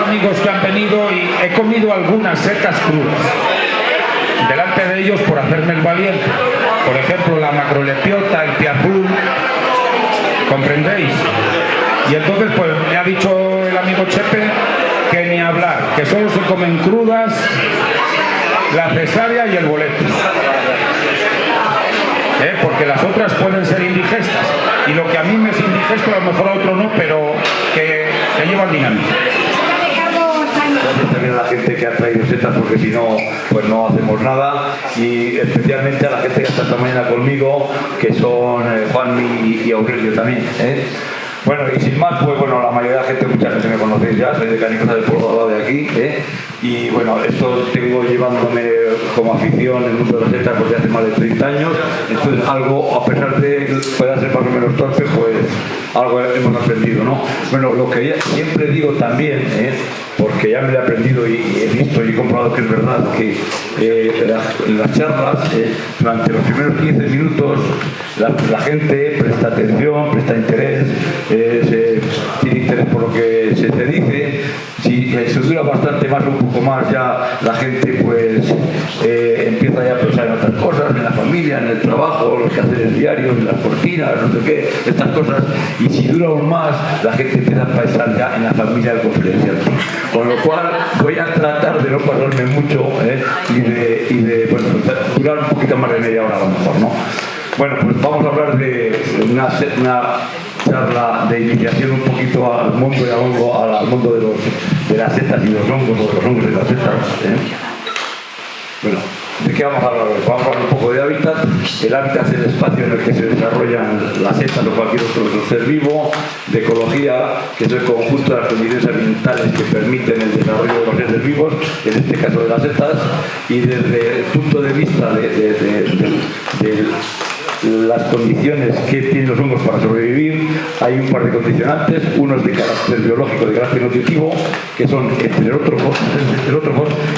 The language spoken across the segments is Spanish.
amigos que han venido y he comido algunas setas crudas delante de ellos por hacerme el valiente. Por ejemplo, la macrolepiota, el piazul, ¿comprendéis? Y entonces pues me ha dicho el amigo Chepe que ni hablar, que solo se comen crudas la cesárea y el boleto, porque las otras pueden ser indigestas, y lo que a mí me es indigesto a lo mejor a otro no, pero que llevan dinámica. Gracias también a la gente que ha traído setas, porque si no, pues no hacemos nada, y especialmente a la gente que está esta mañana conmigo, que son Juanmi y Aurelio también. Bueno, y sin más, pues bueno, la mayoría de la gente, mucha gente me conocéis ya, soy de Canicosa del Pueblo de aquí, y bueno, esto tengo llevándome como afición en el mundo de las setas porque hace más de 30 años, entonces algo, a pesar de que pueda ser más o menos torpe, pues algo hemos aprendido, ¿no? Bueno, lo que siempre digo también, porque ya me lo he aprendido y he visto y he comprobado que es verdad, que en las charlas, durante los primeros 15 minutos, la gente presta atención, presta interés, tiene interés por lo que se dice. Si se dura bastante más, un poco más, ya la gente pues empieza ya a pensar en otras cosas, en la familia, en el trabajo, los quehaceres diarios, en las cortinas, no sé qué, estas cosas. Y si dura aún más, la gente empieza a pensar ya en la familia del confidencial. Con lo cual voy a tratar de no pasarme mucho y de bueno, durar un poquito más de media hora a lo mejor, ¿no? Bueno, pues vamos a hablar de una charla de iniciación un poquito al mundo y al mundo de las setas y los hongos, o de los hongos y las setas. Bueno, ¿de qué vamos a hablar hoy? Vamos a hablar un poco de hábitat. El hábitat es el espacio en el que se desarrollan las setas o cualquier otro ser vivo. De ecología, que es el conjunto de las condiciones ambientales que permiten el desarrollo de los seres vivos, en este caso de las setas. Y desde el punto de vista de las condiciones que tienen los hongos para sobrevivir, hay un par de condicionantes. Uno es de carácter biológico, de carácter nutritivo, que son heterótrofos.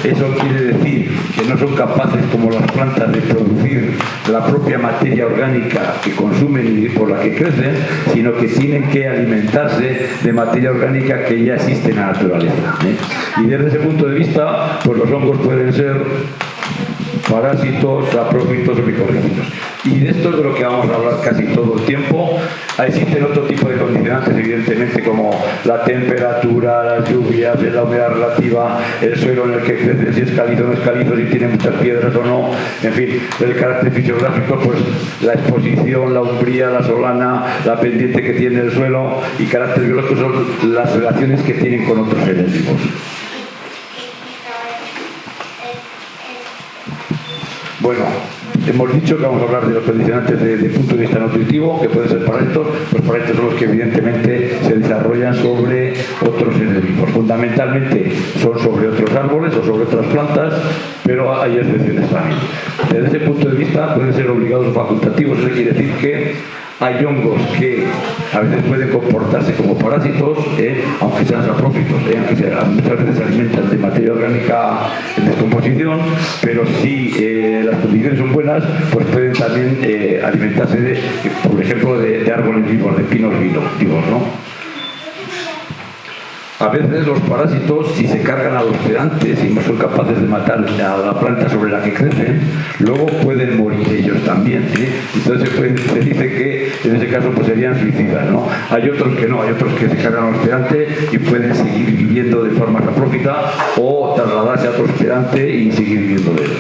Eso quiere decir que no son capaces, como las plantas, de producir la propia materia orgánica que consumen y por la que crecen, sino que tienen que alimentarse de materia orgánica que ya existe en la naturaleza. Y desde ese punto de vista, pues los hongos pueden ser parásitos, saprófitos o micorrícidos. Y de esto es de lo que vamos a hablar casi todo el tiempo. Existen otro tipo de condicionantes, evidentemente, como la temperatura, las lluvias, la humedad relativa, el suelo en el que crece, si es calizo o no es calizo, si tiene muchas piedras o no, en fin, el carácter fisiográfico, pues la exposición, la umbría, la solana, la pendiente que tiene el suelo, y carácter biológico son las relaciones que tienen con otros seres vivos. Bueno, hemos dicho que vamos a hablar de los condicionantes desde el punto de vista nutritivo, que pueden ser parásitos. Los parásitos son los que evidentemente se desarrollan sobre otros seres vivos. Fundamentalmente son sobre otros árboles o sobre otras plantas, pero hay excepciones también. Desde ese punto de vista pueden ser obligados o facultativos. Eso quiere decir que hay hongos que a veces pueden comportarse como parásitos, aunque sean saprófitos, aunque muchas veces se alimentan de materia orgánica en descomposición, pero si las condiciones son buenas, pues pueden también alimentarse, por ejemplo, de árboles vivos, de pinos vivos, ¿no? A veces los parásitos, si se cargan a los sedantes y no son capaces de matar a la planta sobre la que crecen, luego pueden morir ellos también. Entonces se dice que en ese caso pues serían suicidas, ¿no? Hay otros que no, hay otros que se cargan a los sedantes y pueden seguir viviendo de forma saprófita o trasladarse a otro sedante y seguir viviendo de ellos.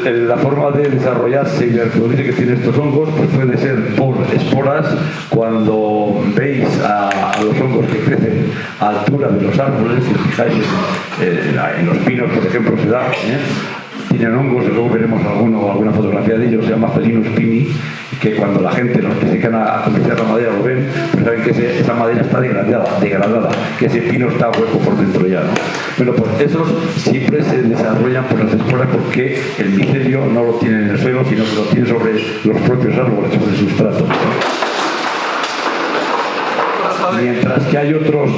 La forma de desarrollarse y la reproducción que tienen estos hongos pues puede ser por esporas. Cuando veis a los hongos que crecen a altura de los árboles, si os fijáis en los pinos, por ejemplo, se da, tienen hongos, luego veremos alguna fotografía de ellos, se llama Felinus pini, que cuando la gente, los que se dedican a comerciar la madera lo ven, pues saben que esa madera está degradada, que ese pino está hueco por dentro ya, ¿no? Bueno, pues esos siempre se desarrollan por las esporas, porque el micelio no lo tiene en el suelo, sino que lo tiene sobre los propios árboles, sobre el sustrato, ¿no? mientras que hay otros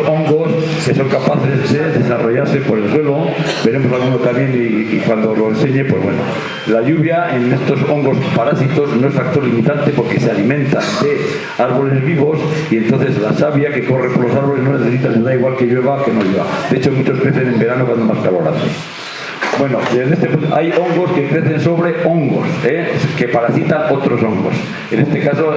hongos que son capaces de desarrollarse por el suelo. Veremos alguno también y cuando lo enseñe, pues bueno. La lluvia en estos hongos parásitos no es factor limitante porque se alimentan de árboles vivos y entonces la savia que corre por los árboles no necesita, les da igual que llueva que no llueva. De hecho, muchos crecen en verano cuando más calor hace. Bueno, desde este punto, hay hongos que crecen sobre hongos, que parasitan otros hongos. En este caso,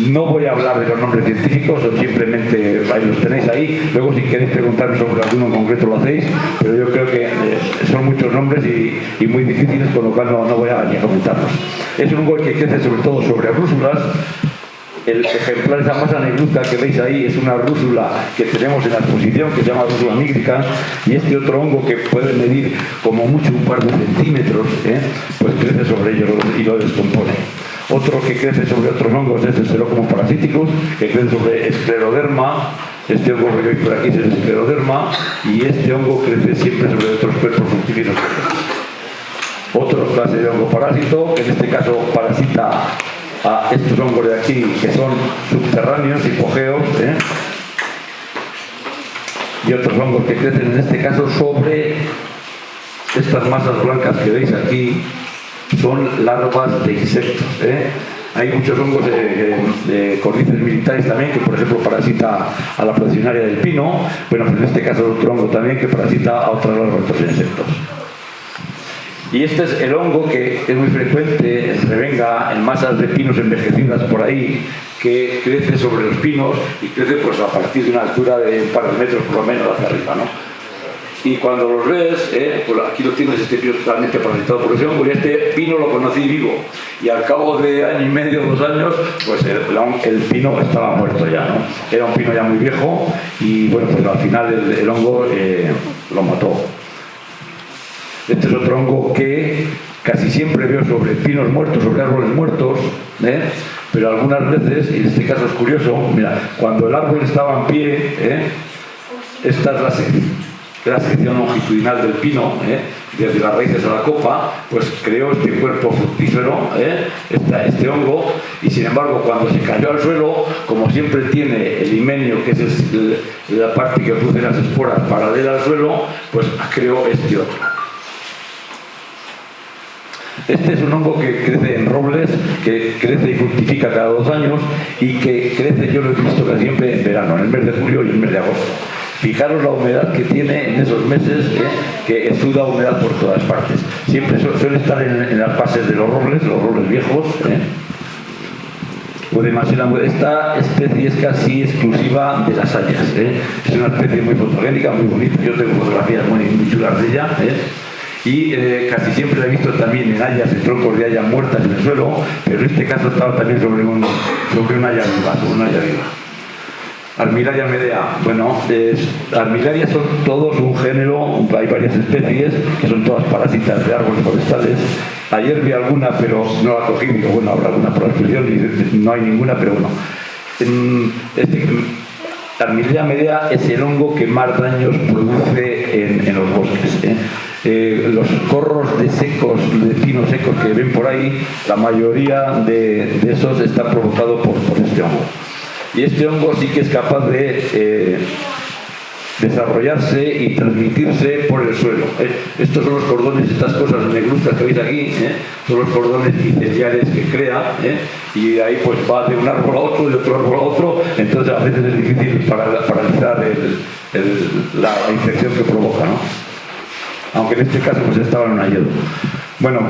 no voy a hablar de los nombres científicos, simplemente ahí los tenéis ahí. Luego, si queréis preguntarme sobre alguno en concreto, lo hacéis, pero yo creo que son muchos nombres y muy difíciles, con lo cual no voy a ni a comentarlos. Es un hongo que crece sobre todo sobre rúsulas. El ejemplar, esa masa negruzca que veis ahí, es una rúsula que tenemos en la exposición, que se llama rúsula nígrica, y este otro hongo que puede medir como mucho un par de centímetros, pues crece sobre ellos y lo descompone. Otro que crece sobre otros hongos es el Xerocomus parasiticus, que crece sobre escleroderma. Este hongo que veis por aquí es el escleroderma, y este hongo crece siempre sobre otros cuerpos fructíferos. Otra clase de hongo parásito, que en este caso parasita a estos hongos de aquí, que son subterráneos, hipogeos, y otros hongos que crecen en este caso sobre estas masas blancas que veis aquí, son larvas de insectos. Hay muchos hongos de Cordyceps militaris también, que por ejemplo parasita a la floracionaria del pino. Bueno, pues en este caso otro hongo también que parasita a otras larvas de otros insectos. Y este es el hongo que es muy frecuente, se venga en masas de pinos envejecidas por ahí, que crece sobre los pinos y crece pues a partir de una altura de un par de metros por lo menos hacia arriba, ¿no? Y cuando los ves, pues aquí lo tienes, este pino totalmente parasitado por ese hongo, y este pino lo conocí vivo, y al cabo de año y medio, 2 años, pues el pino estaba muerto ya, ¿no? Era un pino ya muy viejo, y bueno, pues al final el hongo lo mató. Este es otro hongo que casi siempre veo sobre pinos muertos, sobre árboles muertos, pero algunas veces, y en este caso es curioso, mira, cuando el árbol estaba en pie, esta es la sección longitudinal del pino, desde las raíces a la copa, pues creó este cuerpo fructífero, este hongo, y sin embargo cuando se cayó al suelo, como siempre tiene el himenio, que es la parte que produce las esporas paralela al suelo, pues creó este otro. Este es un hongo que crece en robles, que crece y fructifica cada 2 años y que crece, yo lo he visto casi siempre en verano, en el mes de julio y el mes de agosto. Fijaros la humedad que tiene en esos meses, que exuda humedad por todas partes. Siempre suele estar en las bases de los robles viejos. Esta especie es casi exclusiva de las hayas. Es una especie muy fotogénica, muy bonita. Yo tengo fotografías muy chulas de ella. Y casi siempre la he visto también en hayas, en troncos de hayas muertas en el suelo, pero en este caso estaba también sobre una haya viva, Armillaria medea. Bueno, Armillaria son todos un género, hay varias especies que son todas parásitas de árboles forestales. Ayer vi alguna, pero no la cogí, digo, bueno, habrá alguna por la exposición y no hay ninguna, pero bueno. Armillaria medea es el hongo que más daños produce en los bosques. Los corros de pinos secos que ven por ahí, la mayoría de esos están provocados por este hongo. Y este hongo sí que es capaz de desarrollarse y transmitirse por el suelo. Estos son los cordones, estas cosas negruzcas que veis aquí, son los cordones miceliales que crea, y ahí pues va de un árbol a otro, de otro árbol a otro, entonces a veces es difícil paralizar la infección que provoca, ¿no? Aunque en este caso pues estaba en un hielo. Bueno,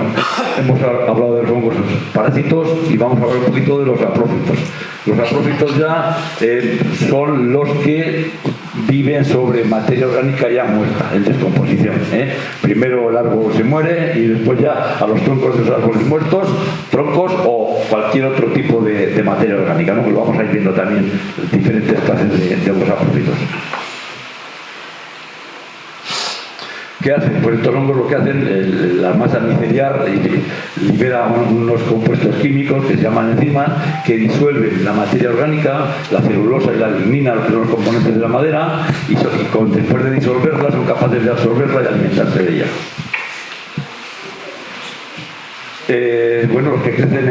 hemos hablado de los hongos parásitos y vamos a hablar un poquito de los saprófitos. Los saprófitos ya son los que viven sobre materia orgánica ya muerta, en descomposición. Primero el árbol se muere y después ya a los troncos de los árboles muertos, troncos o cualquier otro tipo de materia orgánica, ¿no? Que lo vamos a ir viendo también diferentes clases de hongos saprófitos. ¿Qué hacen? Pues estos hongos lo que hacen, la masa miceliar libera unos compuestos químicos que se llaman enzimas, que disuelven la materia orgánica, la celulosa y la lignina, que son los componentes de la madera, y después de disolverla son capaces de absorberla y alimentarse de ella. bueno, los que crecen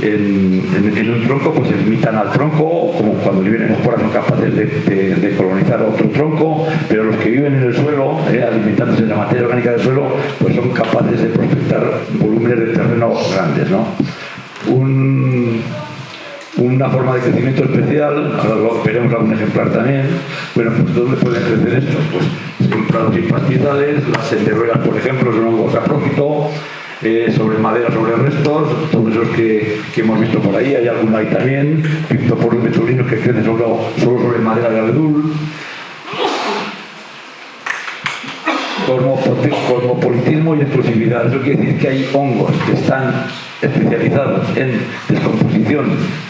en un tronco pues imitan al tronco, como cuando viven en esporas son capaces de colonizar otro tronco, pero los que viven en el suelo, alimentándose de la materia orgánica del suelo, pues son capaces de prospectar volúmenes de terreno grandes, ¿no? Una forma de crecimiento especial, ahora lo veremos algún ejemplar también. Bueno, pues ¿dónde pueden crecer estos? Pues en prados y pastizales, las enderrueras, por ejemplo, son hongos saprófito, sobre madera, sobre restos, todos esos que hemos visto por ahí, hay alguno ahí también, Pictoporus metulinos que crecen solo sobre madera de abedul. Cosmopolitismo y exclusividad. Eso quiere decir que hay hongos que están especializados en descomposición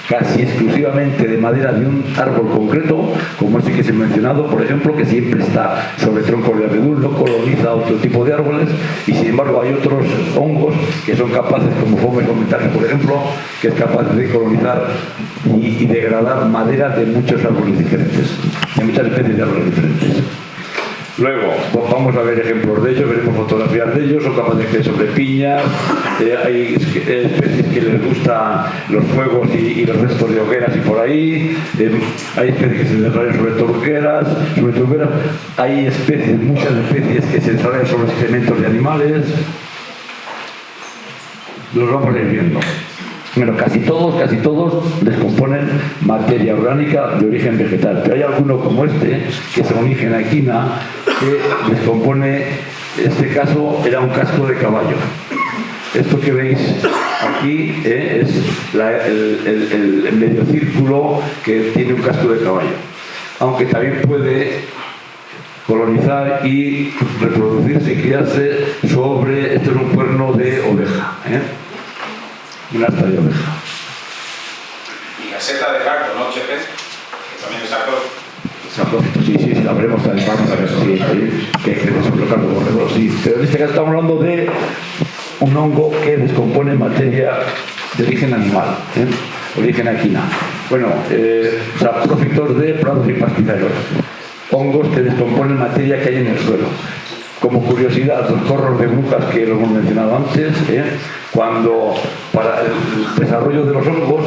casi exclusivamente de madera de un árbol concreto, como ese que se ha mencionado, por ejemplo, que siempre está sobre troncos de abedul, no coloniza otro tipo de árboles, y sin embargo hay otros hongos que son capaces, como Fomes comentario, por ejemplo, que es capaz de colonizar y degradar madera de muchos árboles diferentes, de muchas especies de árboles diferentes. Luego, vamos a ver ejemplos de ellos, veremos fotografías de ellos, son capaces de crecer sobre piñas, hay especies que les gustan los fuegos y los restos de hogueras y por ahí, hay especies que se desarrollan sobre turberas, hay especies, muchas especies que se desarrollan sobre excrementos de animales, los vamos a ir viendo. Bueno, casi todos descomponen materia orgánica de origen vegetal, pero hay alguno como este, que es Onychena equina, que descompone, en este caso era un casco de caballo. Esto que veis aquí es el medio círculo que tiene un casco de caballo, aunque también puede colonizar y reproducirse y criarse sobre, esto es un cuerno de oveja, una asta de oveja. Y la seta de gato, ¿no, Chepe? Que también es saprófito. Sí, la veremos también, vamos a ver que crece sobre los cardos borregos, sí. Pero en este caso estamos hablando de un hongo que descompone materia de origen animal, origen equina. Bueno, saprófitos de prados y pastizales, hongos que descomponen materia que hay en el suelo. Como curiosidad, los corros de brujas que lo hemos mencionado antes, cuando para el desarrollo de los hongos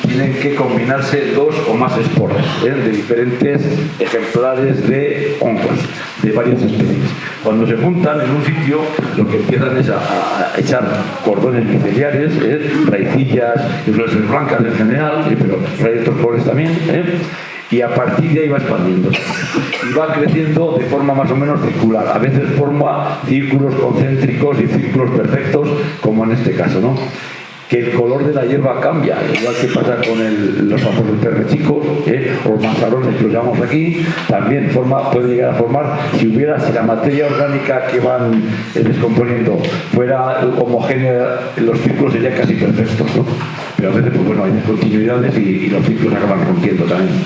tienen que combinarse dos o más esporas de diferentes ejemplares de hongos, de varias especies. Cuando se juntan en un sitio, lo que empiezan es a echar cordones miceliares, raicillas, inflorescencias blancas en general, pero hay otros colores también, y a partir de ahí va expandiendo y va creciendo de forma más o menos circular, a veces forma círculos concéntricos y círculos perfectos, como en este caso, ¿no? Que el color de la hierba cambia, igual que pasa con los famosos perrechicos o los manzarones que los llamamos aquí, también puede llegar a formar, si la materia orgánica que van descomponiendo fuera homogénea, los círculos serían casi perfectos, ¿no? Pero a veces pues bueno, hay discontinuidades y los círculos acaban rompiendo también.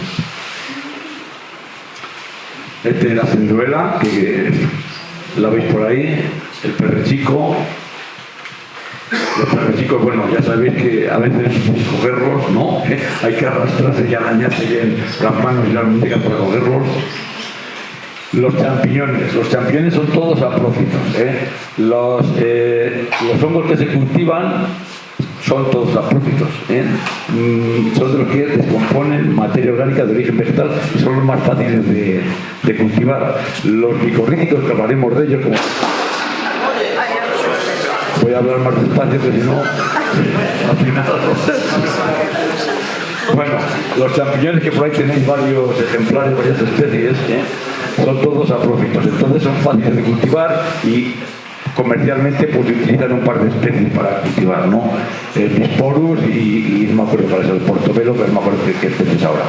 Este es la ciruela, que la veis por ahí, el perrechico. Los perrechicos, bueno, ya sabéis que a veces cogerlos, ¿no? Hay que arrastrarse y arañarse bien las manos y las muñecas para cogerlos. Los champiñones son todos saprófitos. Los hongos que se cultivan son todos saprófitos. Son de los que descomponen materia orgánica de origen vegetal y son los más fáciles de cultivar. Los micorríticos, que hablaremos de ellos, como voy a hablar más despacio, que si no, al final. Bueno, los champiñones, que por ahí tenéis varios ejemplares, varias especies, son todos saprófitos, entonces son fáciles de cultivar y comercialmente pues utilizan un par de especies para cultivar, ¿no? El Bisporus y no me acuerdo cuál es el portobelo, pero no me acuerdo qué especies ahora.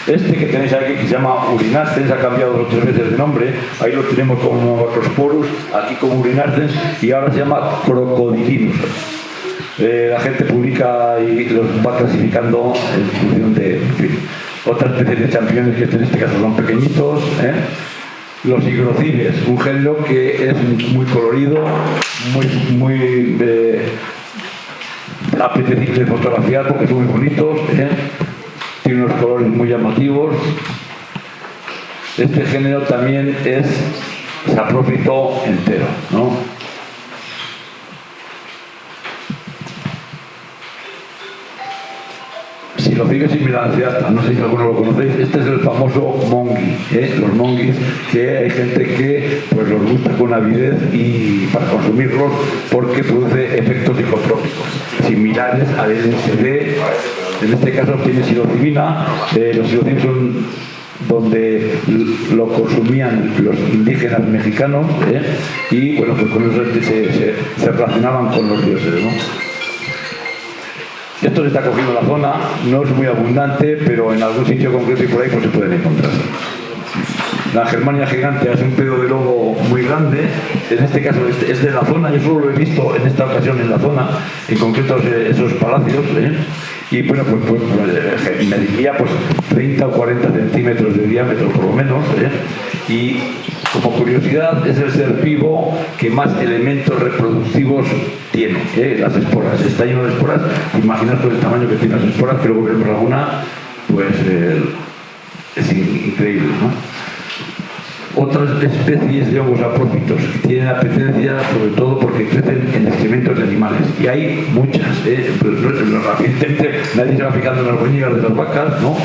Este que tenéis aquí, que se llama Urinacens, ha cambiado 2 o 3 veces de nombre, ahí lo tenemos como Macrosporus, aquí como Urinacens, y ahora se llama Crocodilinus. La gente publica y los va clasificando en función de, en fin, otras especies de champiñones que en este caso son pequeñitos, Los higrocibes, un género que es muy colorido, muy apetecible de fotografiar porque son muy bonitos, tiene unos colores muy llamativos. Este género también es saprófito entero, ¿no? Silocibe similanciata, no sé si alguno lo conocéis, este es el famoso mongi, los mongis, que hay gente que pues los gusta con avidez y para consumirlos porque produce efectos psicotrópicos similares al LSD. En este caso tiene psilocibina, los psilocibes son donde lo consumían los indígenas mexicanos, y bueno, pues con eso se relacionaban con los dioses, ¿no? Esto se está cogiendo en la zona, no es muy abundante, pero en algún sitio concreto y por ahí pues se pueden encontrar. La Germania gigante es un pedo de lobo muy grande, en este caso es de la zona, yo solo lo he visto en esta ocasión en la zona, en concreto esos palacios, y bueno, pues mediría pues 30 o 40 centímetros de diámetro por lo menos, y como curiosidad es el ser vivo que más elementos reproductivos tiene, las esporas, está lleno de esporas, imaginad por el tamaño que tiene las esporas, que luego vemos alguna, pues es increíble, ¿no? Otras especies de hongos aprófitos tienen apetencia sobre todo porque crecen en excrementos de animales, y hay muchas, rápidamente nadie se va fijando en las boñigas de las vacas, ¿no?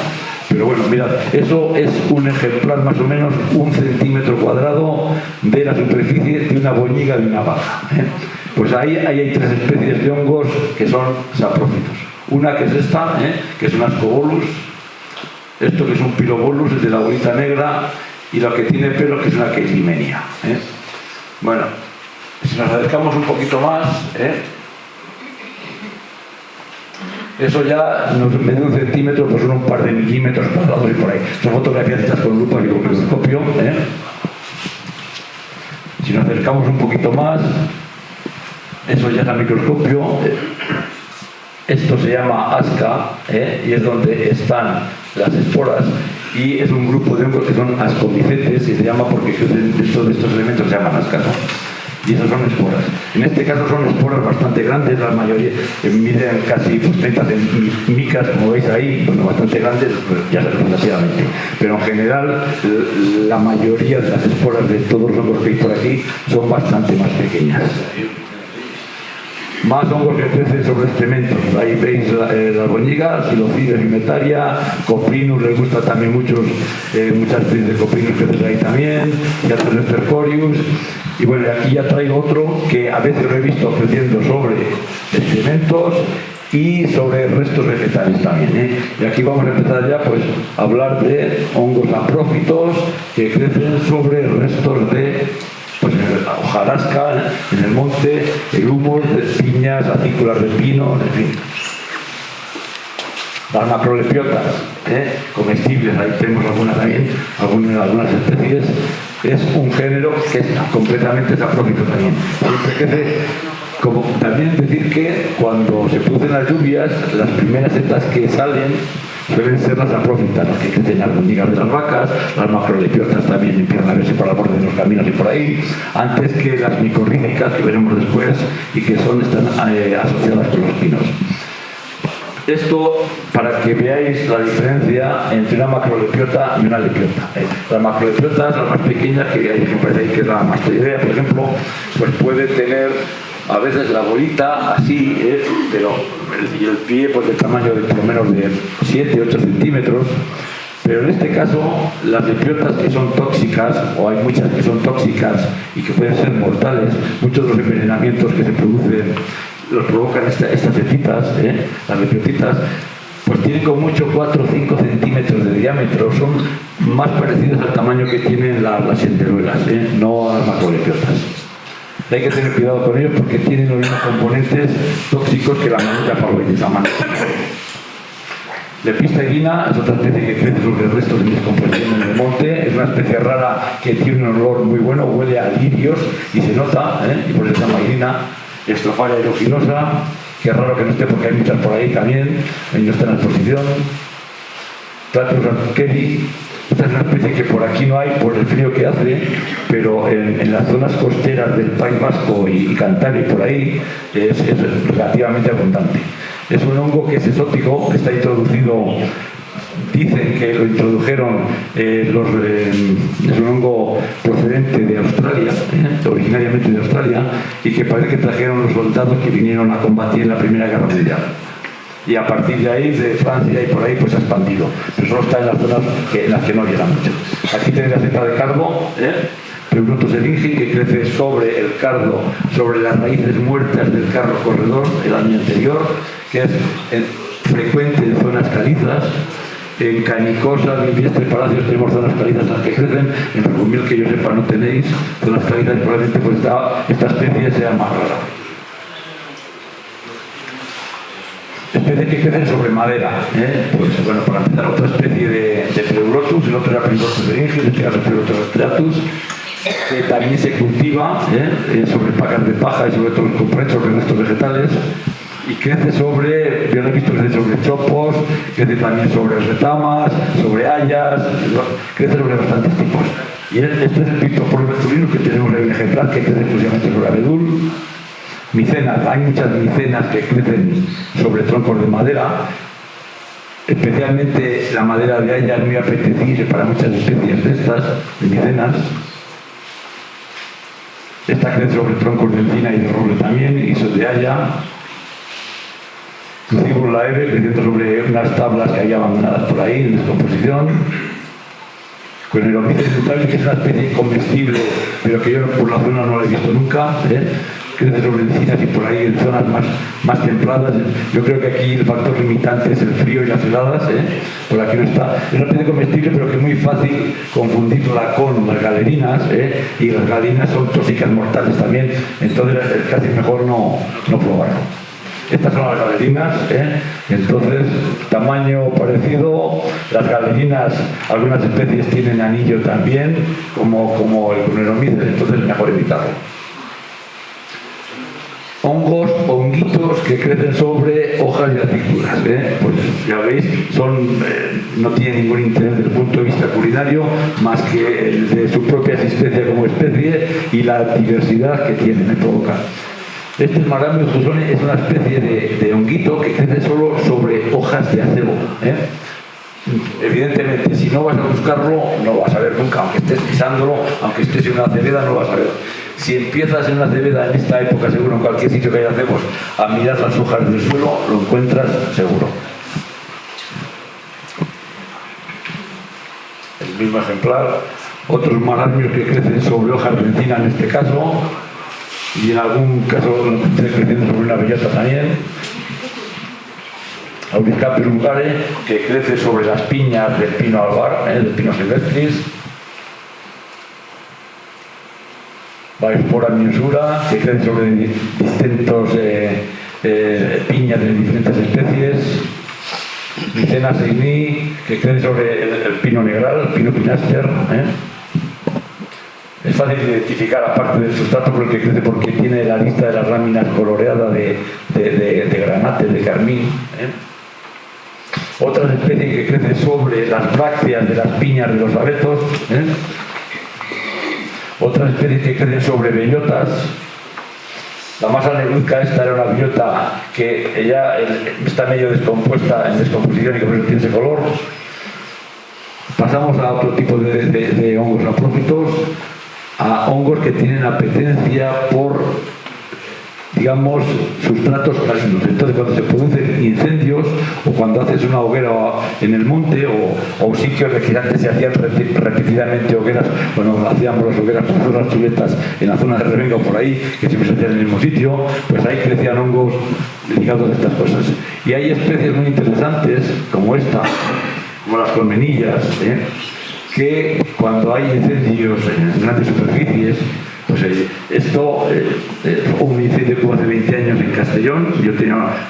Pero bueno, mirad, eso es un ejemplar más o menos 1 centímetro cuadrado de la superficie de una boñiga de una vaca, Pues ahí hay 3 especies de hongos que son saprófitos. Una que es esta, que es un ascobolus, esto que es un pilobolus, es de la bolita negra, y lo que tiene pelo que es una queilimenia. Bueno, si nos acercamos un poquito más, eso ya nos mide 1 centímetro, pues son un par de milímetros cuadrados y por ahí. Son fotografías hechas con lupa y con microscopio. Si nos acercamos un poquito más, eso ya es a microscopio. Esto se llama asca, y es donde están las esporas, y es un grupo de hongos que son ascomicetes, y se llama porque dentro de estos elementos se llaman ascas, ¿no? Y esas son esporas. En este caso son esporas bastante grandes, la mayoría miden casi 30 micas, como veis ahí, bueno, bastante grandes, pues ya relativamente. Pero en general, la mayoría de las esporas de todos los hongos que hay por aquí son bastante más pequeñas. Más hongos que crecen sobre excrementos. Ahí veis las boñigas, Psilocibe vimetaria, Coprinus, les gusta también muchas especies de Coprinus que crecen ahí también, Diatomeus cercorius. Y bueno, aquí ya traigo otro que a veces lo he visto creciendo sobre excrementos y sobre restos vegetales también, Y aquí vamos a empezar ya pues a hablar de hongos saprófitos que crecen sobre restos de pues en la hojarasca, en el monte, el humus de piñas, acículas de pino, en fin. Las macrolepiotas, comestibles, ahí tenemos algunas también, algunas especies. Es un género que es completamente saprófito también. Siempre crece, como también decir que cuando se producen las lluvias, las primeras setas que salen suelen ser las saprófitas, las que crecen las boñigas de las vacas, las macrolepiotas también empiezan a verse por la borde de los caminos y por ahí, antes que las micorríticas que veremos después y que están asociadas con los pinos. Esto para que veáis la diferencia entre una macrolepiota y una lepiota. La macrolepiota es la más pequeña, que hay ejemplos ahí que es la mastoidea, por ejemplo, pues puede tener a veces la bolita así, pero el pie pues del tamaño de por lo menos de 7-8 centímetros. Pero en este caso, las lepiotas que son tóxicas, o hay muchas que son tóxicas y que pueden ser mortales, muchos de los envenenamientos que se producen los provocan estas setitas, las lepiotitas, pues tienen con mucho 4 o 5 centímetros de diámetro, son más parecidas al tamaño que tienen las enteruelas, no a las macrolepiotas. Hay que tener cuidado con ellos porque tienen los mismos componentes tóxicos que la manita favorita. Lepistaidina es otra especie que crece sobre restos de descomposición en el monte, es una especie rara que tiene un olor muy bueno, huele a lirios y se nota, y por eso se llama irina. Estrofaria aeruginosa, que es raro que no esté porque hay muchas por ahí también, ahí no está en la exposición. Tratus arqueri, esta es una especie que por aquí no hay por el frío que hace, pero en las zonas costeras del País Vasco y Cantabria y por ahí es relativamente abundante. Es un hongo que es exótico, está introducido, dicen que lo introdujeron, es un hongo procedente de Australia, originariamente de Australia, y que parece que trajeron los soldados que vinieron a combatir en la Primera Guerra Mundial. y a partir de ahí, de Francia y por ahí, pues ha expandido. Pero solo está en las zonas en las que no llega mucho. Aquí tenéis la seta de cardo, Pleurotus elingi, que crece sobre el cardo, sobre las raíces muertas del cardo corredor el año anterior, que es frecuente en zonas calizas. En Canicosa, Bilbiestre, Palacios tenemos zonas calizas en las que crecen. En Rugumil, que yo sepa, no tenéis zonas calizas y probablemente pues esta especie sea más rara. Especies que crecen sobre madera, pues bueno, para empezar, otra especie de Pleurotus, el otro era Pleurotus elingi, en este caso Pleurotus striatus, que también se cultiva sobre pacas de paja y sobre todo sobre restos vegetales, y crece sobre, yo lo he visto, crece sobre chopos, crece también sobre retamas, sobre hayas, crece sobre bastantes tipos. Y este es el Pictoporus vetulino, que tenemos ahí un ejemplar que crece exclusivamente sobre abedul. Micenas, hay muchas micenas que crecen sobre troncos de madera, especialmente la madera de haya es muy apetecible para muchas especies de estas, de micenas. Esta crece sobre troncos de encina y de roble también, y sobre de haya. Crucibus laeve, creciendo sobre unas tablas que hay abandonadas por ahí en descomposición. Coeneromices frutales, que es una especie comestible, pero que yo por la zona no la he visto nunca. Crece sobre encinas y por ahí en zonas más templadas. Yo creo que aquí el factor limitante es el frío y las heladas. Por aquí no está. Es una especie comestible, pero que es muy fácil confundirla con las galerinas, y las galerinas son tóxicas mortales también, entonces es casi mejor no probarlo. Estas son las galerinas, entonces tamaño parecido. Las galerinas, algunas especies tienen anillo también, como el Coeneromices, entonces mejor evitarlo. Hongos, honguitos que crecen sobre hojas y acículas, pues ya veis, no tienen ningún interés desde el punto de vista culinario más que el de su propia existencia como especie y la diversidad que tienen en todo caso. Este Maramius husoni es una especie de honguito que crece solo sobre hojas de acebo. Evidentemente, si no vas a buscarlo, no vas a ver nunca, aunque estés pisándolo, aunque estés en una cebeda, no vas a ver. Si empiezas en una cebeda en esta época, seguro en cualquier sitio que haya acebos, a mirar las hojas del suelo, lo encuentras seguro. El mismo ejemplar, otros maramios que crecen sobre hojas de encina en este caso, y en algún caso lo encontré creciendo sobre una bellota también. Aurisca perungare, que crece sobre las piñas del pino albar, del pino silvestris. Biospora miosura, que crece sobre distintos piñas de diferentes especies. Micenas eigni, que crece sobre el pino negral, el pino pinaster. Es fácil de identificar, aparte del sustrato por el que crece, porque tiene la lista de las láminas coloreada de granate, de carmín. Otras especies que crecen sobre las brácteas de las piñas de los abetos. Otras especies que crecen sobre bellotas. La masa negruzca esta era una bellota que ella está medio descompuesta, en descomposición, y que por eso tiene ese color. Pasamos a otro tipo de hongos saprófitos, a hongos que tienen apetencia por, digamos, sustratos calinos. Entonces, cuando se producen incendios o cuando haces una hoguera en el monte o sitios de que antes se hacían repetidamente hogueras, bueno, hacíamos las hogueras por las chuletas en la zona de Revenga o por ahí, que siempre se hacían en el mismo sitio, pues ahí crecían hongos dedicados a estas cosas. Y hay especies muy interesantes, como esta, como las colmenillas, que cuando hay incendios en grandes superficies, pues esto, un incendio que hubo hace 20 años en Castellón, yo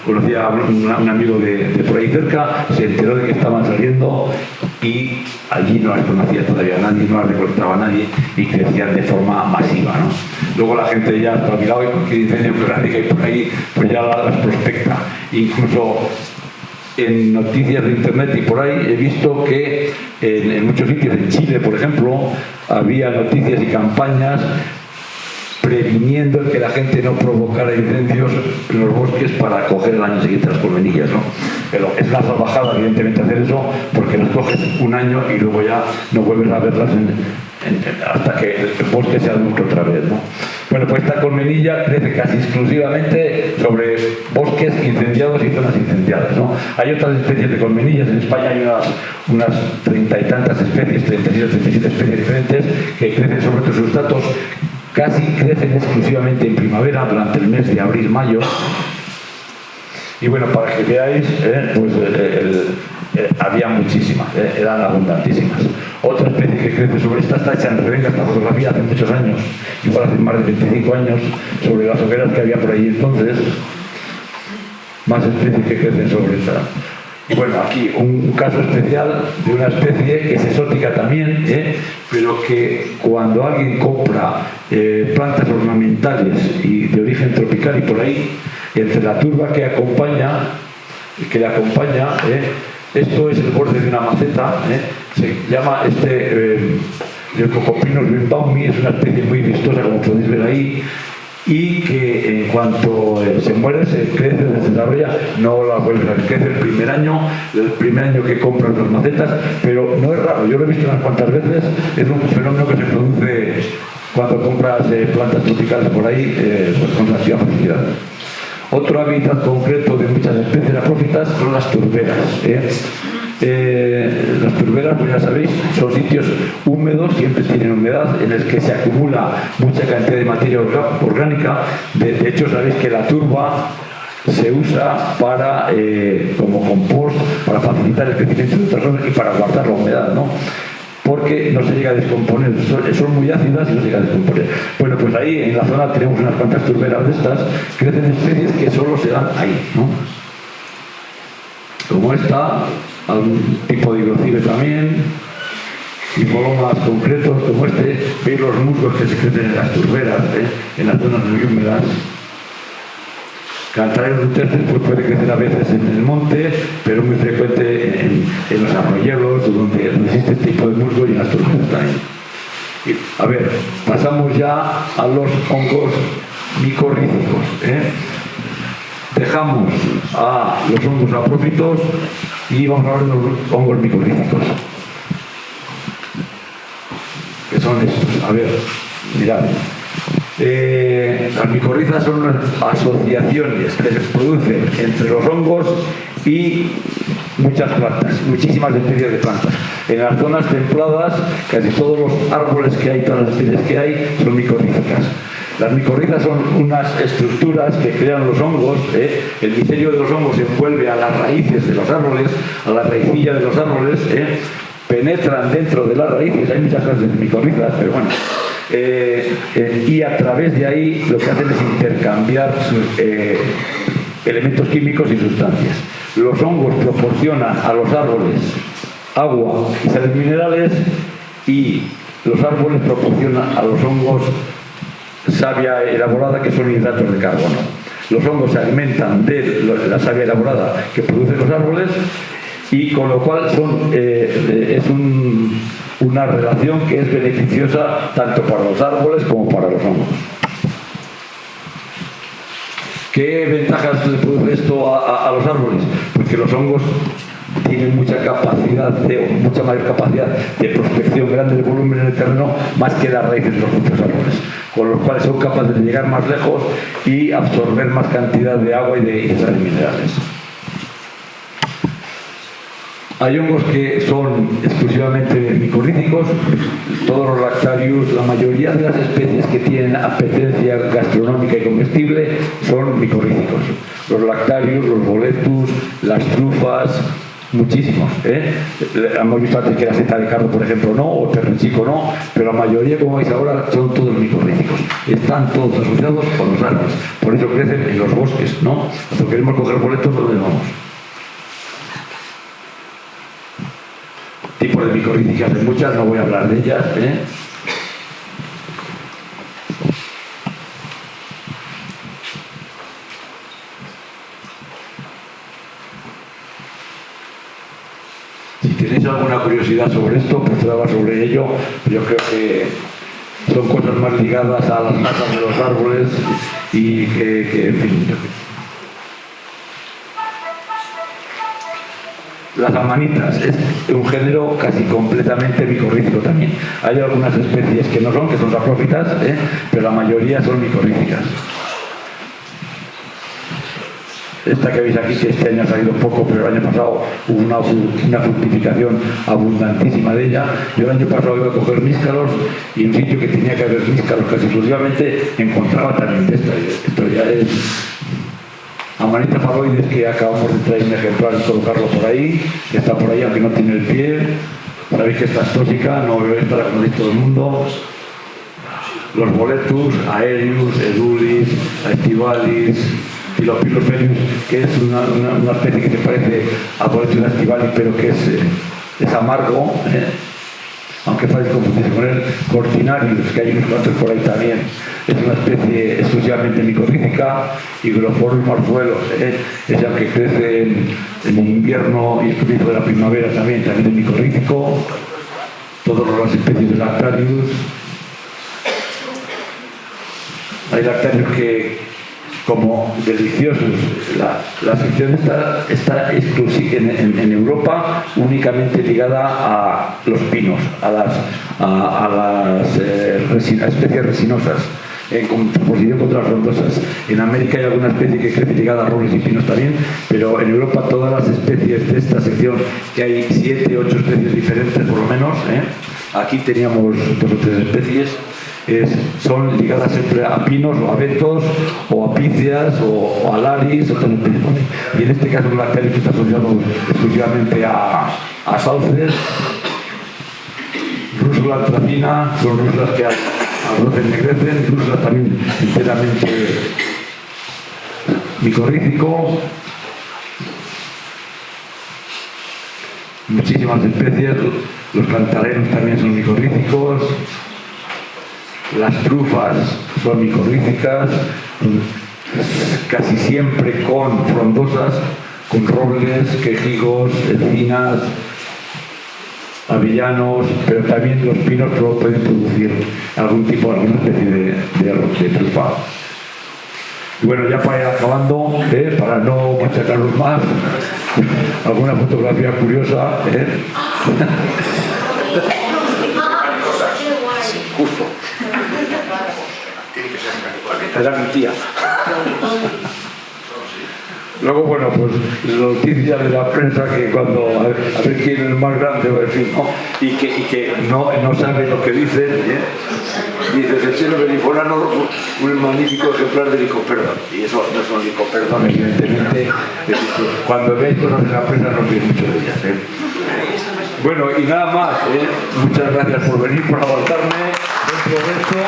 conocía a un amigo de por ahí cerca, se enteró de que estaban saliendo y allí no las conocía todavía nadie, no las recolectaba nadie y crecían de forma masiva, ¿no? Luego la gente ya está mirado y cualquier incendio grande que hay por ahí, pues ya las prospecta. Incluso en noticias de internet y por ahí he visto que en muchos sitios, en Chile por ejemplo, había noticias y campañas previniendo el que la gente no provocara incendios en los bosques para coger el año siguiente las colmenillas, ¿no? Pero es una salvajada evidentemente hacer eso, porque las coges un año y luego ya no vuelves a verlas hasta que el bosque se adulto otra vez, ¿no? Bueno, pues esta colmenilla crece casi exclusivamente sobre bosques incendiados y zonas incendiadas, ¿no? Hay otras especies de colmenillas, en España hay unas 30 y tantas especies, 36 o 37 especies diferentes que crecen sobre otros sustratos, casi crecen exclusivamente en primavera, durante el mes de abril-mayo. Y bueno, para que veáis, pues había muchísimas, eran abundantísimas. Otra especie que crece sobre esta está hecha en revenga, esta fotografía hace muchos años, igual hace más de 25 años, sobre las hogueras que había por ahí entonces. Más especies que crecen sobre esta. Y bueno, aquí un caso especial de una especie que es exótica también, pero que cuando alguien compra plantas ornamentales y de origen tropical y por ahí, entre la turba que le acompaña, esto es el borde de una maceta, se llama Leucocopinos bimbaumi, es una especie muy vistosa como podéis ver ahí, y que en cuanto se muere, se crece, se desarrolla, no la vuelve a crecer el primer año que compran las macetas, pero no es raro, yo lo he visto unas cuantas veces, es un fenómeno que se produce cuando compras plantas tropicales por ahí, pues con relativa facilidad. Otro hábitat concreto de muchas especies aprófitas son las turberas. Las turberas, pues ya sabéis, son sitios húmedos, siempre tienen humedad, en el que se acumula mucha cantidad de materia orgánica. De hecho, sabéis que la turba se usa para, como compost, para facilitar el crecimiento de otras zonas y para guardar la humedad, ¿no? Porque no se llega a descomponer, son muy ácidas y no se llega a descomponer. Bueno, pues ahí en la zona tenemos unas cuantas turberas de estas, crecen especies que solo se dan ahí, ¿no? Como esta, algún tipo de higrocile también, y folomas concretos como este, veis los musgos que se crecen en las turberas, en las zonas muy húmedas. Cantareus luterces pues puede crecer a veces en el monte, pero muy frecuente en los arroyeros, donde existe este tipo de musgo y en las turberas también. Y, a ver, pasamos ya a los hongos micorrízicos. Dejamos a los hongos aprófitos y vamos a hablar de los hongos micorrízicos. ¿Qué son estos? A ver, mirad. Las micorrizas son unas asociaciones que se producen entre los hongos y muchas plantas, muchísimas especies de plantas. En las zonas templadas, casi todos los árboles que hay, todas las especies que hay, son micorríficas. Las micorrizas son unas estructuras que crean los hongos. El micelio de los hongos envuelve a las raíces de los árboles, a la raicilla de los árboles, penetran dentro de las raíces. Hay muchas clases de micorrizas, pero bueno. Y a través de ahí lo que hacen es intercambiar elementos químicos y sustancias. Los hongos proporcionan a los árboles agua y sales minerales, y los árboles proporcionan a los hongos savia elaborada, que son hidratos de carbono. Los hongos se alimentan de la savia elaborada que producen los árboles, y con lo cual es una relación que es beneficiosa tanto para los árboles como para los hongos. ¿Qué ventajas le produce esto a los árboles? Porque los hongos tienen mucha mayor capacidad de prospección, grande volumen en el terreno, más que las raíces de los propios árboles, con los cuales son capaces de llegar más lejos y absorber más cantidad de agua y de sales minerales. Hay hongos que son exclusivamente micorrízicos, todos los lactarius, la mayoría de las especies que tienen apetencia gastronómica y comestible son micorrízicos. Los lactarius, los boletus, las trufas, muchísimos. Hemos visto antes que la seta de cardo, por ejemplo, no, o el perrichico no, pero la mayoría, como veis ahora, son todos micorrízicos. Están todos asociados con los árboles, por eso crecen en los bosques, ¿no? Cuando queremos coger boletos, ¿dónde vamos? Tipos de micorrízicas hay muchas, no voy a hablar de ellas. Si tenéis alguna curiosidad sobre esto, pues hablar sobre ello. Yo creo que son cosas más ligadas a las matas de los árboles y que en fin. Las amanitas es un género casi completamente micorrífico también. Hay algunas especies que no son, que son saprófitas, pero la mayoría son micorríficas. Esta que veis aquí, que este año ha salido poco, pero el año pasado hubo una fructificación abundantísima de ella. Yo el año pasado iba a coger níscalos y en un sitio que tenía que haber níscalos casi exclusivamente encontraba también de esta. Esto ya es Amanita faloides, que acabamos de traer un ejemplar y colocarlo por ahí, que está por ahí aunque no tiene el pie. Sabéis que esta es tóxica, no debe estar con todo el mundo. Los boletus, aéreos, edulis, estivalis, Tilopilopelius, que es una especie que se parece a boletus estivalis, pero que es amargo, aunque fácil confundirse con él. Cortinarius, que hay unos cuantos por ahí también, es una especie exclusivamente micorrífica. Y Hygrophorus marzuelos, es el que crece en invierno y el comienzo de la primavera, también es micorrífico. Todas las especies de Lactarius. Hay Lactarius que, como deliciosos, la sección está en Europa únicamente ligada a los pinos, a las especies resinosas, en contraposición contra las frondosas. En América hay alguna especie que crece ligada a robles y pinos también, pero en Europa todas las especies de esta sección, que hay 7 u 8 especies diferentes por lo menos, aquí teníamos 2 o 3 especies, son ligadas siempre a pinos o a abetos o a píceas o a laris o tal. Y en este caso el Lactarius está asociado exclusivamente a sauces. Rúsula antracina, son rúsulas que al roce ennegrecen, rúsulas también enteramente micorrífico. Muchísimas especies, los cantareros también son micorríficos. Las trufas son micorríficas, casi siempre con frondosas, con robles, quejigos, encinas, avellanos, pero también los pinos pueden producir alguna especie de trufa. Y bueno, ya para ir acabando, para no machacarlos más, alguna fotografía curiosa. Justo. Era mi tía. Luego, bueno, pues noticias de la prensa que cuando a ver quién es el más grande, en fin, ¿no? Y que no sabe lo que dicen, Dice, el seno veriforano, un magnífico ejemplar de licoperdón. Y eso no son licoperdón, evidentemente. Cuando veis cosas en la prensa no veis mucho de ellas, Bueno, y nada más, muchas gracias por venir, por aguantarme. Dentro de esto.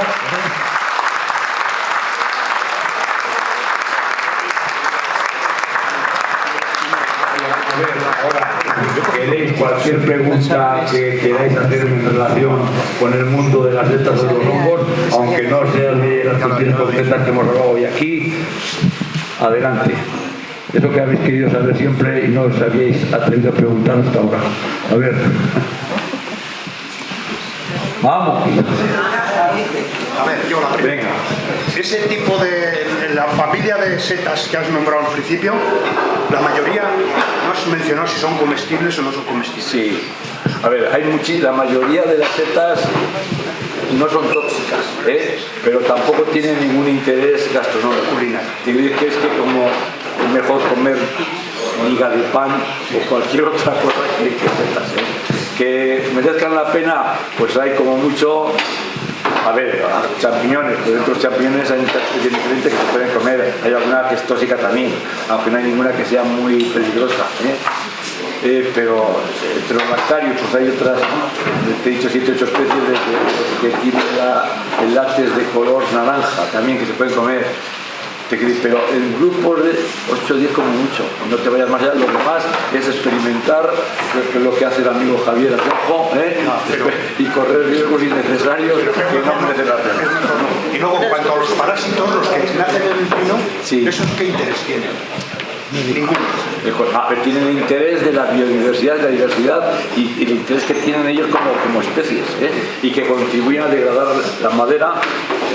Ahora, queréis cualquier pregunta que queráis hacerme en relación con el mundo de las setas de los hongos, aunque no sea de las cuestiones concretas que hemos hablado hoy aquí, adelante. Eso que habéis querido saber siempre y no os habíais atrevido a preguntar hasta ahora. A ver. Vamos. A ver, yo la pregunta. Venga. Ese tipo de la familia de setas que has nombrado al principio, la mayoría no has mencionado si son comestibles o no son comestibles. Sí. A ver, la mayoría de las setas no son tóxicas, pero tampoco tienen ningún interés gastronómico. Te digo que es que como es mejor comer miga de pan o cualquier otra cosa que setas, que merezcan la pena, pues hay como mucho. A ver, champiñones, pues dentro de los champiñones hay muchas especies diferentes que se pueden comer. Hay alguna que es tóxica también, aunque no hay ninguna que sea muy peligrosa. Pero entre los lactarios, pues hay otras, te he dicho 7 u 8 especies que tienen el látex de color naranja también que se pueden comer. Pero en grupos de 8 o 10 como mucho, no te vayas más allá. Lo demás es experimentar, que es lo que hace el amigo Javier Atenjo, y correr riesgos innecesarios que no merecen la pena. Y luego, en cuanto a los parásitos, los que nacen en el pino, sí. ¿esos qué interés tienen? Ninguno. Tienen el interés de la biodiversidad, de la diversidad y el interés que tienen ellos como especies, y que contribuyen a degradar la madera.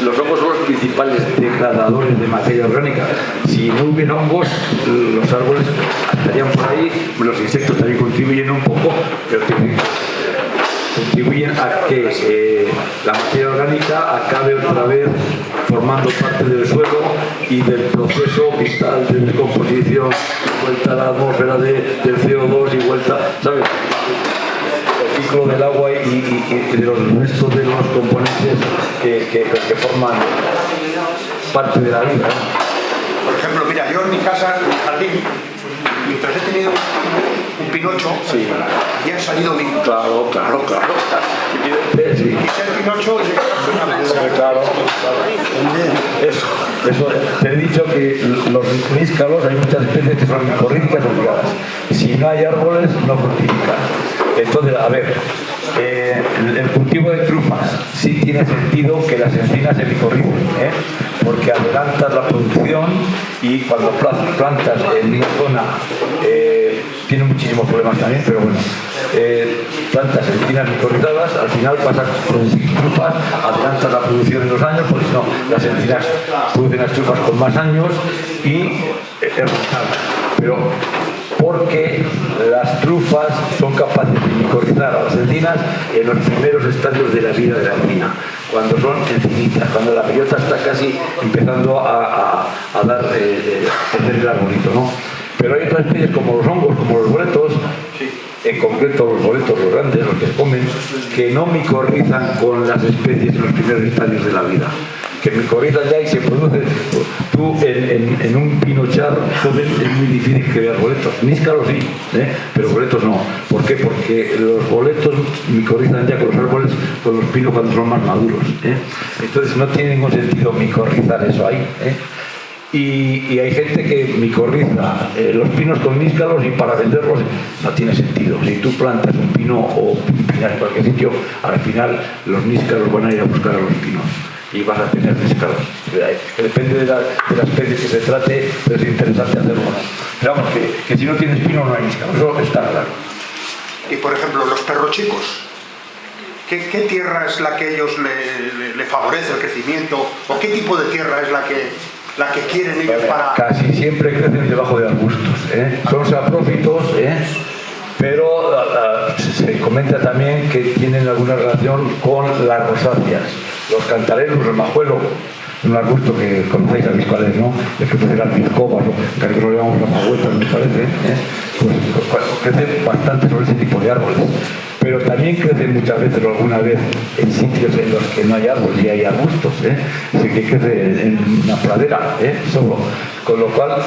Los hongos son los principales degradadores de materia orgánica. Si no hubiera hongos, los árboles estarían por ahí, los insectos también contribuyen un poco, pero contribuyen a que la materia orgánica acabe otra vez formando parte del suelo y del proceso vital de decomposición, vuelta a la atmósfera del CO2 y vuelta, ¿sabes? El ciclo del agua y de los restos de los componentes que forman parte de la vida. Por ejemplo, mira, yo en mi casa, en mi jardín, mientras he tenido un pinocho, Sí. y han salido bien. Claro. Sí. Y ser pinocho es una bendición. Claro. Eso, te he dicho que los níscalos, hay muchas especies que son micorríticas obligadas. Si no hay árboles, no fructifican. Entonces, a ver, el cultivo de trufas sí tiene sentido que las encinas se micorricen, porque adelantas la producción y cuando plantas en una zona, tiene muchísimos problemas también, pero bueno, plantas encinas micorrizadas, al final vas a producir trufas, adelantas la producción en 2 años, porque si no, las encinas producen las trufas con más años y es rentable. Pero porque las trufas son capaces de micorrizar a las encinas en los primeros estadios de la vida de la encina, cuando son encinitas, cuando la bellota está casi empezando a dar el arbolito, ¿no? Pero hay otras especies como los hongos, como los boletos, en concreto los boletos, los grandes, los que se comen, que no micorrizan con las especies en los primeros estadios de la vida, que micorrizan ya y se producen. Tú en un pinochar joven es muy difícil que veas boletos. Níscalos sí, pero boletos no. ¿Por qué? Porque los boletos micorrizan ya con los árboles, con los pinos cuando son más maduros. Entonces no tiene ningún sentido micorrizar eso ahí. Y hay gente que micorriza los pinos con níscalos y para venderlos no tiene sentido. Si tú plantas un pino o un pinar en cualquier sitio, al final los níscalos van a ir a buscar a los pinos y vas a tener níscalos. Depende de la especie que se trate, pero es interesante hacerlo. Pero vamos, que si no tienes pino no hay níscalos, eso está claro. Y por ejemplo, los perrochicos, ¿qué tierra es la que ellos le favorece el crecimiento? ¿O qué tipo de tierra es la que quieren ellos para...? Casi siempre crecen debajo de arbustos, son saprófitos, pero se comenta también que tienen alguna relación con las rosáceas, los cantarelos, el majuelo, un arbusto que conocéis, sabéis cuál es, ¿no? Es que puede ser almizcobas, que aquí lo llamamos ramahuetas, me parece, pues crecen bastante sobre ese tipo de árboles. Pero también crecen muchas veces o alguna vez en sitios en los que no hay árboles y hay arbustos, así que crece en una pradera, solo. Con lo cual,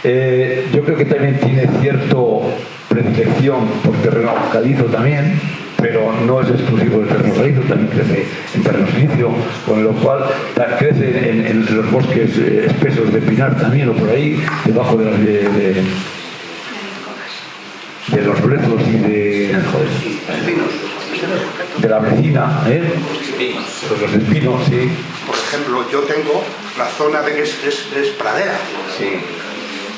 yo creo que también tiene cierto predilección por terreno calizo también, pero no es exclusivo del terreno calizo, también crece en terreno silicio, con lo cual crece en los bosques espesos de pinar también o por ahí, debajo de los brezos y de la vecina, los espinos, sí. Por ejemplo, yo tengo la zona de que es pradera. Sí.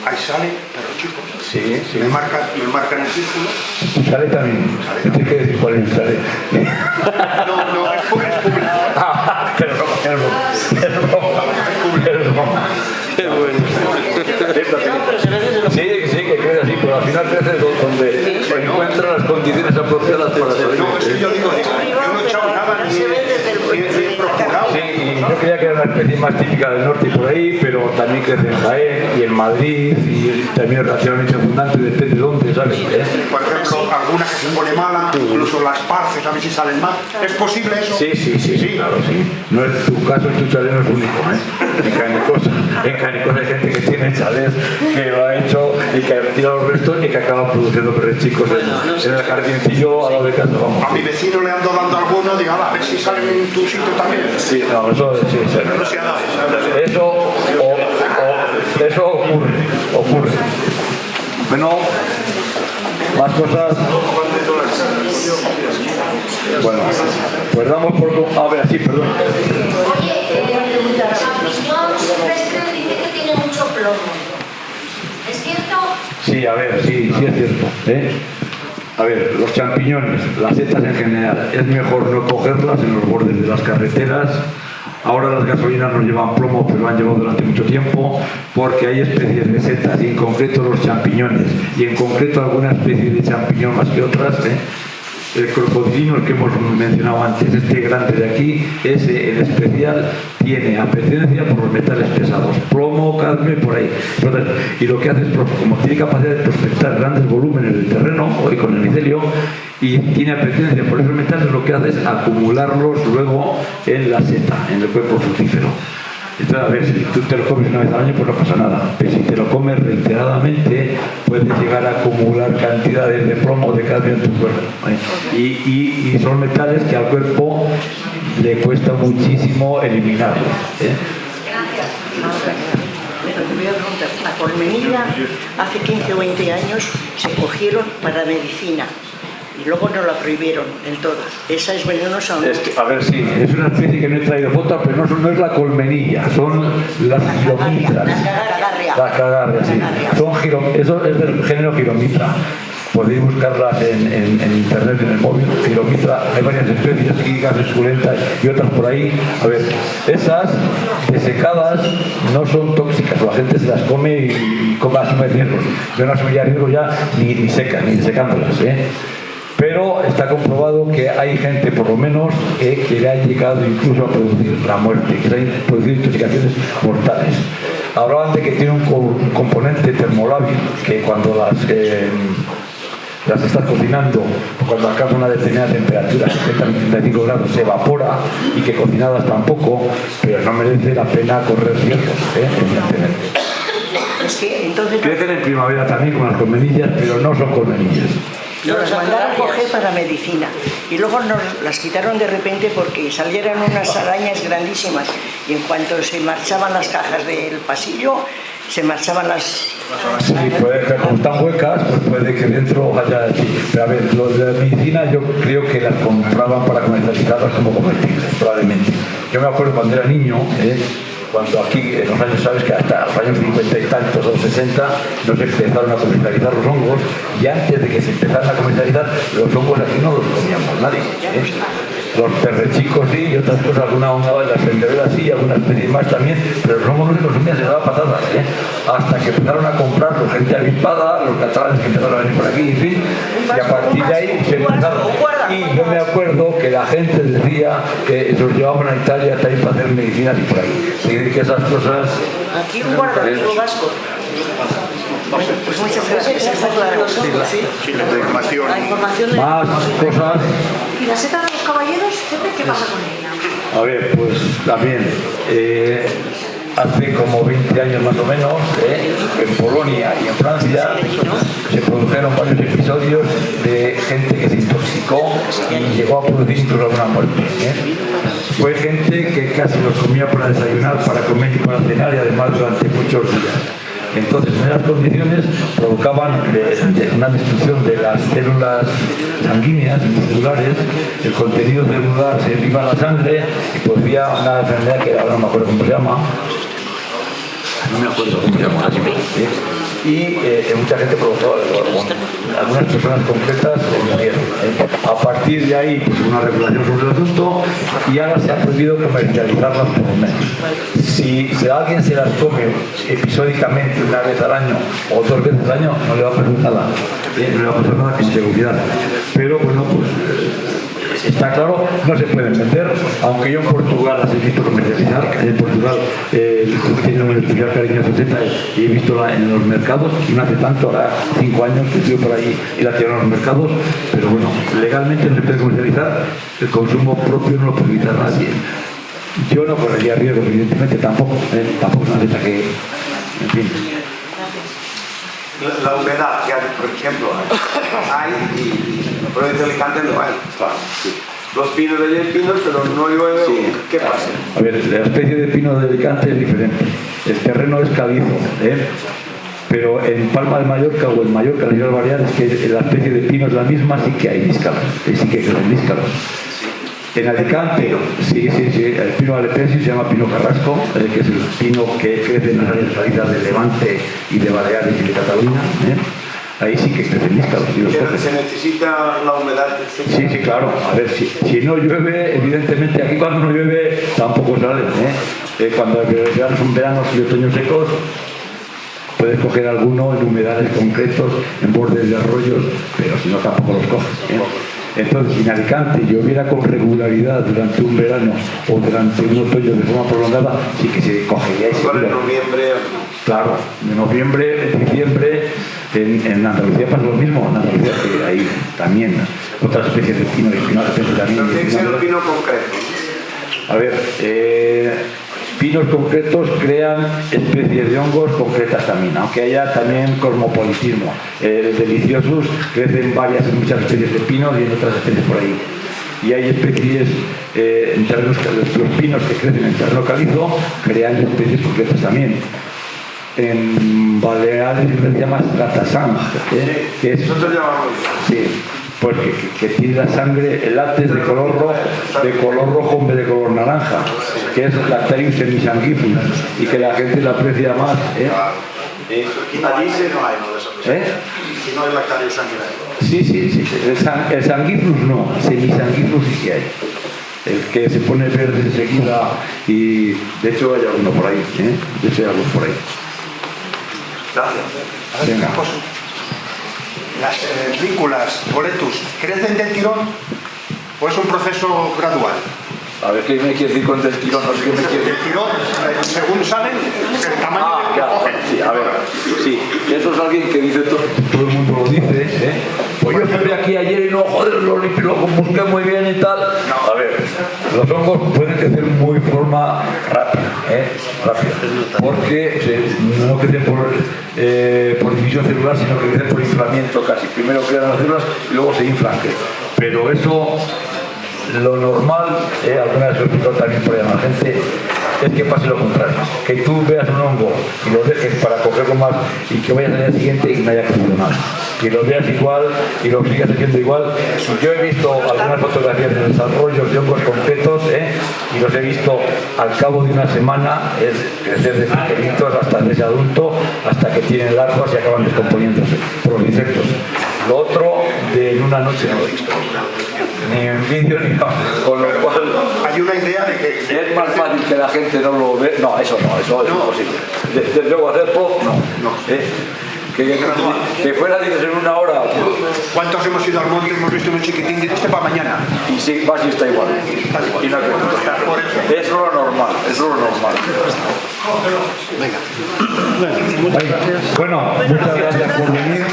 Ahí sale perrochicos. Sí. Me marcan el círculo. ¿Y sale también? ¿Tienes que decir cuál es el sale? No, es público. Es broma. Qué bueno. Sí, que crece así, pero al final crece donde se encuentran las condiciones apropiadas para salir. No, es que yo digo, yo no he echado nada ni he procurado. Sí, y yo creía que era una especie más típica del norte y por ahí, pero también crece en Jaén y en Madrid y también es relativamente abundante, depende de dónde, ¿sabes? Por ejemplo, alguna que se pone mala, incluso las parces, a ver si salen mal. ¿Es posible eso? Sí, claro, sí. No es tu caso, tu chalet no es único, En Canicosa hay gente que tiene chalés que lo ha hecho y que tira los restos y que acaba produciendo perros chicos en el jardincillo a lo de casa, vamos. A mi vecino le ando dando alguno, digo, a ver si salen en tu sitio también. Sí, no, eso sí. No se ha dado. Eso ocurre. Bueno, más cosas. Bueno, pues damos por... A ver, sí, perdón. Oye, la visión silvestre dice que tiene mucho plomo. Es que cierto? Sí, a ver, sí es cierto. A ver, los champiñones, las setas en general, es mejor no cogerlas en los bordes de las carreteras. Ahora las gasolinas no llevan plomo, pero han llevado durante mucho tiempo, porque hay especies de setas, y en concreto los champiñones, y en concreto alguna especie de champiñón más que otras. El crocodilino, el que hemos mencionado antes, este grande de aquí, ese en especial tiene apetencia por los metales pesados, plomo, cadmio y por ahí. Entonces, y lo que hace es, como tiene capacidad de prospectar grandes volúmenes del terreno, hoy con el micelio, y tiene apetencia por esos metales, lo que hace es acumularlos luego en la seta, en el cuerpo fructífero. Entonces, a ver, si tú te lo comes una vez al año, pues no pasa nada. Pero si te lo comes reiteradamente, puedes llegar a acumular cantidades de plomo, de cadmio en tu cuerpo. Y son metales que al cuerpo le cuesta muchísimo eliminarlos. Gracias. Te voy a preguntar, la colmenilla hace 15 o 20 años se cogieron para medicina y luego nos la prohibieron del todo. Esa es venenosa o no. A ver, sí, es una especie que no he traído foto, pero no es la colmenilla, son las giromitras. La cagarria, sí. Eso es del género giromitra. Podéis buscarlas en internet, en el móvil. Giromitra, hay varias especies, gigas, suculentas y otras por ahí. A ver, esas desecadas no son tóxicas, la gente se las come y asume riesgos. Yo no asumiría riesgos ya ni secas, ni secándolas. Pero está comprobado que hay gente, por lo menos, que le ha llegado incluso a producir la muerte, que se han producido intoxicaciones mortales. Hablaban de que tiene un componente termolábil, que cuando las estás cocinando, cuando alcanza una determinada temperatura, 70-75 grados, se evapora, y que cocinadas tampoco, pero no merece la pena correr riesgos, evidentemente. Es que entonces Crecen en primavera también con las colmenillas, pero no son colmenillas. nos las mandaron a coger para medicina y luego nos las quitaron de repente porque salieron unas arañas grandísimas y en cuanto se marchaban las cajas del pasillo, se marchaban las... Sí, como están huecas, pues puede que dentro haya... Pero a ver, lo de la medicina yo creo que las compraban para comercializarlas como comestibles, probablemente. Yo me acuerdo cuando era niño, cuando aquí en los años, sabes que hasta los años 50 y tantos o 60 no se empezaron a comercializar los hongos, y antes de que se empezaran a comercializar los hongos aquí no los comíamos nadie. Los perrechicos sí, y otras cosas, alguna honga, las pendereras sí, algunas especies más también, pero los hongos no se consumían, se daba patadas, hasta que empezaron a comprarlos gente avispada, los catalanes que empezaron a venir por aquí, en fin, y a partir de ahí se empezaron. Y yo me acuerdo que la gente decía que los llevaban a Italia también para hacer medicinas y por ahí. Y que esas cosas... Aquí un guardamelo vasco. Pues muchas gracias, está claro. Sí, la información. La información de... Más cosas... ¿Y la seta de los caballeros, qué pasa con ella? A ver, pues también, hace como 20 años más o menos, en Polonia y en Francia, se produjeron varios episodios de gente que se intoxicó y llegó a producir incluso alguna muerte. Fue gente que casi los comía para desayunar, para comer y para cenar, y además durante muchos días. Entonces, en esas condiciones provocaban una destrucción de las células sanguíneas, celulares, el contenido celular se iba a la sangre y producía una enfermedad que ahora no me acuerdo cómo se llama. No me acuerdo cómo se llama. Y mucha gente provocó, algunas personas concretas murieron. A partir de ahí, pues, una regulación sobre el asunto, y ahora se ha prohibido comercializarlas por lo menos. Si alguien se las come episódicamente una vez al año o 2 veces al año, no le va a pasar nada. No le va a pasar nada con seguridad. Pero bueno, pues está claro, no se pueden vender, aunque yo en Portugal las he visto comercializar. En Portugal tiene un especial cariño a 60 y he visto en los mercados, y no hace tanto, ahora 5 años que estuve por ahí y la tiraron en los mercados, pero bueno, legalmente no se puede comercializar, el consumo propio no lo puede evitar nadie. Yo no correría riesgo, evidentemente, tampoco es una letra que, en fin. La humedad que hay, por ejemplo, hay y en la provincia de Alicante no hay. Claro, sí. Los pinos de allí hay pinos, pero no llueve. Sí. ¿Qué pasa? A ver, la especie de pino de Alicante es diferente. El terreno es calizo, pero en Palma de Mallorca o en Mallorca, las Islas Baleares, que la especie de pino es la misma, sí que hay níscalos, sí que crecen níscalos. En Alicante, sí, el pino alepensis se llama pino carrasco, que es el pino que crece en las áreas salidas de Levante y de Baleares y de Cataluña. Ahí sí que crecen níscalos. Se necesita la humedad. Sí, claro. A ver, si no llueve, evidentemente aquí cuando no llueve tampoco salen. Cuando son veranos y otoños secos, puedes coger alguno en humedales concretos, en bordes de arroyos, pero si no tampoco los coges. Entonces, si en Alicante lloviera con regularidad durante un verano o durante un otoño de forma prolongada, sí que se cogería y se en noviembre. Claro, en noviembre, en diciembre, en Andalucía pasa lo mismo. En Andalucía que hay también otras especies de pino y pino alepensis también. Pero tiene que ser un pino concreto. A ver, pinos concretos crean especies de hongos concretas también, aunque haya también cosmopolitismo. Deliciosus crecen muchas especies de pinos y en otras especies por ahí. Y hay especies en terrenos, los pinos que crecen en terreno calizo crean especies concretas también. En Baleares se llama gatasang, que es, Nosotros llamamos. sí, pues que tiene la sangre, el látex de color rojo en vez de color naranja, que es Lactarius semisanguifus, y que la gente la aprecia más. Aquí no hay uno de esos. Aquí no hay Lactarius sanguinarius. Sí. El sanguifus no, semisanguifus sí que hay. El que se pone verde enseguida y de hecho hay alguno por ahí. De hecho hay alguno por ahí. Gracias. Venga. Las vículas, boletus, ¿crecen del tirón o es un proceso gradual? A ver, ¿qué me quiere decir con del tirón? No sé qué me quiere decir. El tirón, según salen, el tamaño que cogen. Sí, a ver, sí, eso es alguien que dice todo el mundo lo dice, Pues yo estuve aquí ayer y no, joder, lo busqué muy bien y tal. No, a ver, los hongos pueden crecer muy de forma rápida, porque no crecen por división celular, sino que crecen por inflamiento casi. Primero crean las células y luego se inflan. Pero eso, lo normal, alguna vez lo he explicado también por ahí a la gente, es que pase lo contrario, que tú veas un hongo y lo dejes para cogerlo más y que vayas al día siguiente y no haya crecido nada, y lo veas igual y lo sigas haciendo igual. Yo he visto algunas fotografías de desarrollos de hongos concretos y los he visto al cabo de una semana crecer de pequeñitos hasta ese adulto, hasta que tienen larvas y acaban descomponiéndose por los insectos. Lo otro, en una noche no lo he visto, ni en vídeo ni nada, con lo cual Hay una idea de que es más fácil que la gente no lo ve. No, eso es imposible. Desde luego hacer pop, no. Que fuera, dices, en una hora. ¿cuántos hemos ido al monte? Hemos visto un chiquitín de este para mañana. Y sí, vas y está igual. Y no Por eso. es lo normal, Venga. Bueno, muchas gracias por venir.